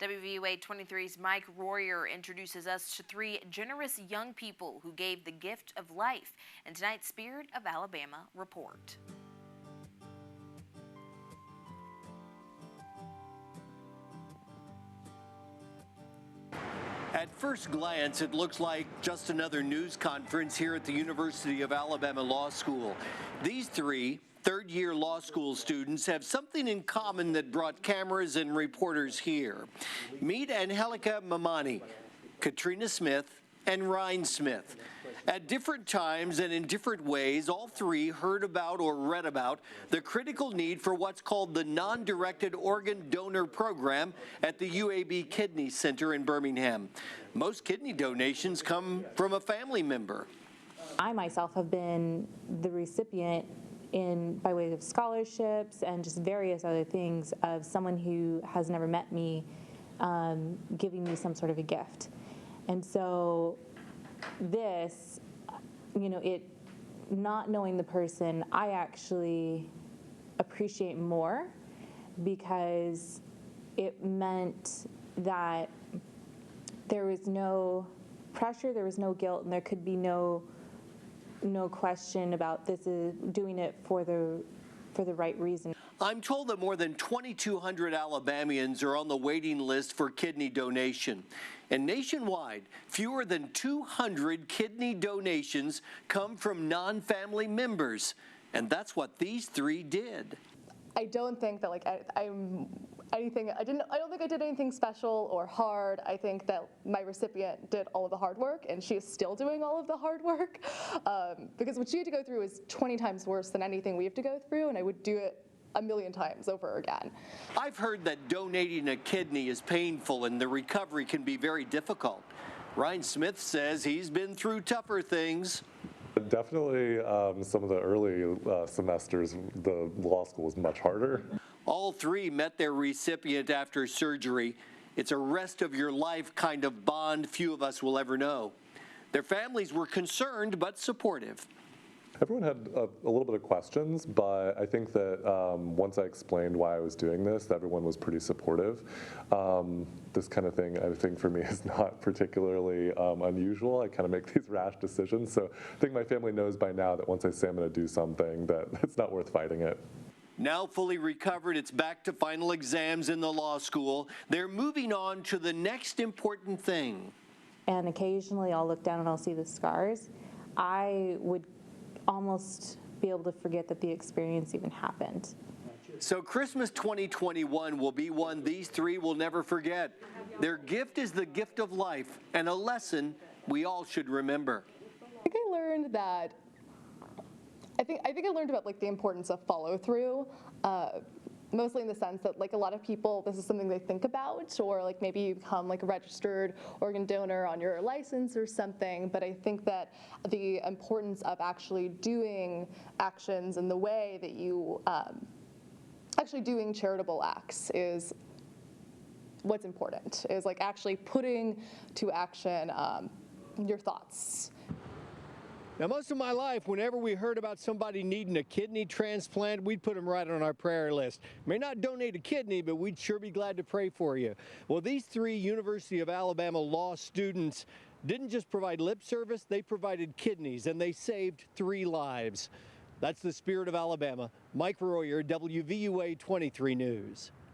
WVUA 23's Mike Royer introduces us to three generous young people who gave the gift of life in tonight's Spirit of Alabama report. At first glance, it looks like just another news conference here at the University of Alabama Law School. These three third-year law school students have something in common that brought cameras and reporters here. Meet Angelica Mamani, Katrina Smith, and Ryan Smith. At different times and in different ways, all three heard about or read about the critical need for what's called the non-directed organ donor program at the UAB Kidney Center in Birmingham. Most kidney donations come from a family member. I myself have been the recipient by way of scholarships and just various other things of someone who has never met me giving me some sort of a gift. And so this, not knowing the person, I actually appreciate more because it meant that there was no pressure, there was no guilt, and there could be no question about this is doing it for the right reason. I'm told that more than 2,200 Alabamians are on the waiting list for kidney donation. And nationwide, fewer than 200 kidney donations come from non-family members. And that's what these three did. I don't think that I don't think I did anything special or hard. I think that my recipient did all of the hard work, and she is still doing all of the hard work because what she had to go through is 20 times worse than anything we have to go through, and I would do it a million times over again. I've heard that donating a kidney is painful and the recovery can be very difficult. Ryan Smith says he's been through tougher things. Definitely some of the early semesters, the law school was much harder. All three met their recipient after surgery. It's a rest of your life kind of bond few of us will ever know. Their families were concerned but supportive. Everyone had a little bit of questions, but I think that once I explained why I was doing this, everyone was pretty supportive. This kind of thing, I think for me, is not particularly unusual. I kind of make these rash decisions, so I think my family knows by now that once I say I'm going to do something, that it's not worth fighting it. Now fully recovered, it's back to final exams in the law school. They're moving on to the next important thing. And occasionally I'll look down and I'll see the scars. I would almost be able to forget that the experience even happened. So Christmas 2021 will be one these three will never forget. Their gift is the gift of life and a lesson we all should remember. I think I learned that I learned about the importance of follow through. Mostly in the sense that a lot of people, this is something they think about, or maybe you become a registered organ donor on your license or something, but I think that the importance of actually doing actions in the way that you, actually doing charitable acts is what's important, is actually putting to action your thoughts. Now, most of my life, whenever we heard about somebody needing a kidney transplant, we'd put them right on our prayer list. May not donate a kidney, but we'd sure be glad to pray for you. Well, these three University of Alabama law students didn't just provide lip service, they provided kidneys, and they saved 3 lives. That's the Spirit of Alabama. Mike Royer, WVUA 23 News.